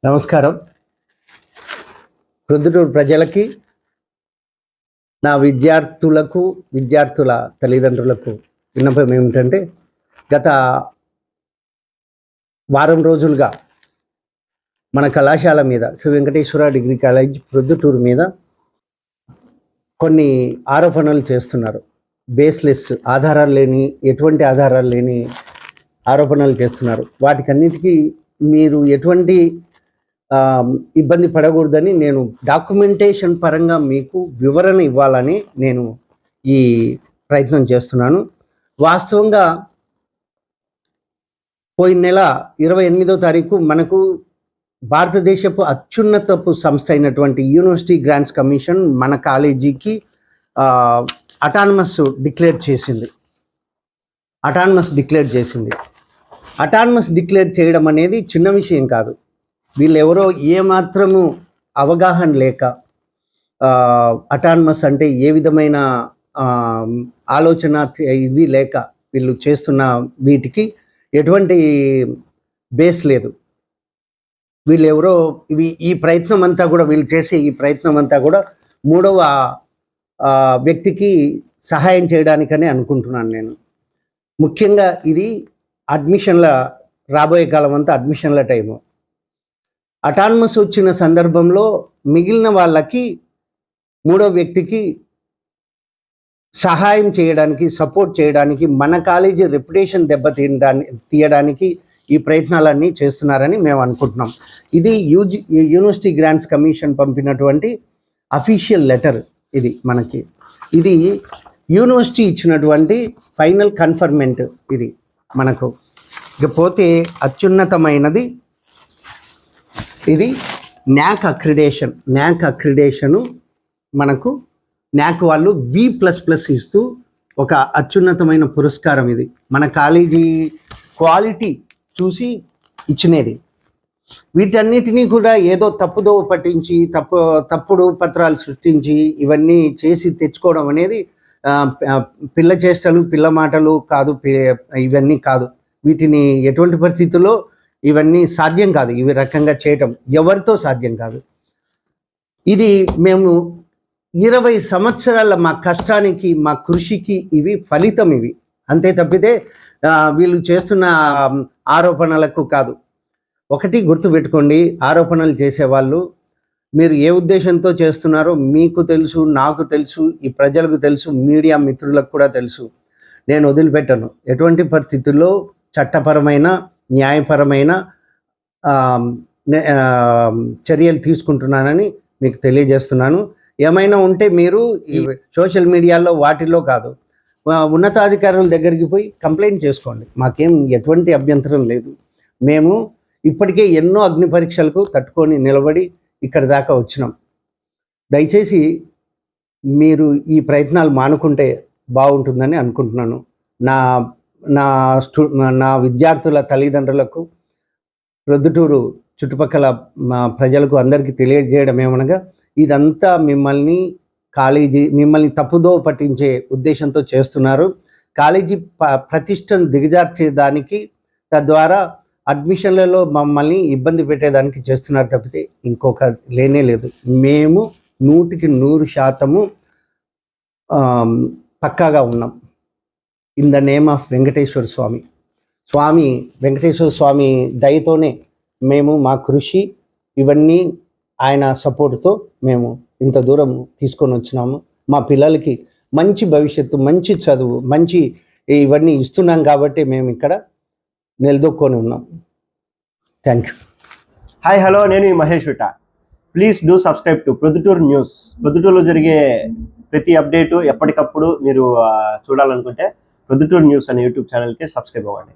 నమస్కారం. ప్రొద్దుటూరు ప్రజలకి, నా విద్యార్థుల తల్లిదండ్రులకు విన్నపం ఏమిటంటే, గత వారం రోజులుగా మన కళాశాల మీద, శ్రీ వెంకటేశ్వర డిగ్రీ కాలేజ్ ప్రొద్దుటూరు మీద కొన్ని ఆరోపణలు చేస్తున్నారు. బేస్లెస్, ఎటువంటి ఆధారాలు లేని ఆరోపణలు చేస్తున్నారు. వాటికన్నిటికీ మీరు ఎటువంటి ఇబ్బంది పడకూడదని నేను డాక్యుమెంటేషన్ పరంగా మీకు వివరణ ఇవ్వాలని నేను ఈ ప్రయత్నం చేస్తున్నాను. వాస్తవంగా పోయిన నెల 28వ తారీఖు మనకు భారతదేశపు అత్యున్నతపు సంస్థ అయినటువంటి యూనివర్సిటీ గ్రాంట్స్ కమిషన్ మన కాలేజీకి అటానమస్ డిక్లేర్ చేసింది. అటానమస్ డిక్లేర్ చేయడం అనేది చిన్న విషయం కాదు. వీళ్ళెవరో ఏమాత్రము అవగాహన లేక, అటానమస్ అంటే ఏ విధమైన ఆలోచన ఇది లేక వీళ్ళు చేస్తున్న వీటికి ఎటువంటి బేస్ లేదు. వీళ్ళెవరో వీళ్ళు చేసే ఈ ప్రయత్నం అంతా కూడా మూడవ వ్యక్తికి సహాయం చేయడానికనే అనుకుంటున్నాను నేను. ముఖ్యంగా ఇది రాబోయే కాలం అంతా అడ్మిషన్ల టైము. అటానమస్ వచ్చిన సందర్భంలో మిగిలిన వాళ్ళకి, మూడో వ్యక్తికి సహాయం చేయడానికి, సపోర్ట్ చేయడానికి, మన కాలేజీ రెప్యుటేషన్ తీయడానికి ఈ ప్రయత్నాలన్నీ చేస్తున్నారని మేము అనుకుంటున్నాం. ఇది యూనివర్సిటీ గ్రాంట్స్ కమిషన్ పంపినటువంటి అఫీషియల్ లెటర్. ఇది యూనివర్సిటీ ఇచ్చినటువంటి ఫైనల్ కన్ఫర్మెంట్. ఇది మనకు ఇకపోతే అత్యున్నతమైనది ఇది న్యాక్ అక్రిడేషను. మనకు న్యాక్ వాళ్ళు B++ ఇస్తూ ఒక అత్యున్నతమైన పురస్కారం. ఇది మన కాలేజీ క్వాలిటీ చూసి ఇచ్చినది. వీటన్నిటినీ కూడా ఏదో తప్పుదోవ పట్టించి తప్పుడు పత్రాలు సృష్టించి ఇవన్నీ చేసి తెచ్చుకోవడం అనేది పిల్ల చేష్టలు, పిల్ల మాటలు కాదు. ఇవన్నీ కాదు. వీటిని ఎటువంటి పరిస్థితుల్లో ఇవన్నీ సాధ్యం కాదు. ఇవి రకంగా చేయటం ఎవరితో సాధ్యం కాదు. ఇది మేము 20 సంవత్సరాల మా కష్టానికి, మా కృషికి ఇవి ఫలితం. ఇవి అంతే తప్పితే వీళ్ళు చేస్తున్న ఆరోపణలకు కాదు. ఒకటి గుర్తుపెట్టుకోండి, ఆరోపణలు చేసేవాళ్ళు మీరు ఏ ఉద్దేశంతో చేస్తున్నారో మీకు తెలుసు, నాకు తెలుసు, ఈ ప్రజలకు తెలుసు, మీడియా మిత్రులకు కూడా తెలుసు. నేను వదిలిపెట్టను. ఎటువంటి పరిస్థితుల్లో చట్టపరమైన, న్యాయపరమైన చర్యలు తీసుకుంటున్నానని మీకు తెలియజేస్తున్నాను. ఏమైనా ఉంటే మీరు ఈ సోషల్ మీడియాలో వాటిల్లో కాదు, ఉన్నతాధికారుల దగ్గరికి పోయి కంప్లైంట్ చేసుకోండి. మాకేం ఎటువంటి అభ్యంతరం లేదు. మేము ఇప్పటికే ఎన్నో అగ్ని పరీక్షలకు తట్టుకొని నిలబడి ఇక్కడి దాకా వచ్చినాం. దయచేసి మీరు ఈ ప్రయత్నాలు మానుకుంటే బాగుంటుందని అనుకుంటున్నాను. నా విద్యార్థుల తల్లిదండ్రులకు, ప్రొద్దుటూరు చుట్టుపక్కల ప్రజలకు అందరికీ తెలియజేయడం ఏమనగా, ఇదంతా మిమ్మల్ని తప్పుదోవ పట్టించే ఉద్దేశంతో చేస్తున్నారు. కాలేజీ ప్రతిష్టను దిగజార్చేదానికి, తద్వారా అడ్మిషన్లలో మమ్మల్ని ఇబ్బంది పెట్టేదానికి చేస్తున్నారు తప్పితే ఇంకొక లేనే లేదు. మేము 100% పక్కాగా ఉన్నాం. In the name of Venkateswara Swami దయతోనే మేము మా కృషి ఇవన్నీ ఆయన సపోర్టుతో మేము ఇంత దూరం తీసుకొని వచ్చినాము. మా పిల్లలకి మంచి భవిష్యత్తు, మంచి చదువు, మంచి ఇవన్నీ ఇస్తున్నాం కాబట్టి మేము ఇక్కడ నిలదొక్కొని ఉన్నాం. Thank you. హాయ్, హలో, నేను మహేష్ విట. Please do subscribe to Proddatur news. ప్రొద్దుటూరులో జరిగే ప్రతి అప్డేటు ఎప్పటికప్పుడు మీరు చూడాలనుకుంటే ప్రొద్దుటూరు న్యూస్ అనే యూట్యూబ్ ఛానల్కి సబ్స్క్రైబ్ అవ్వండి.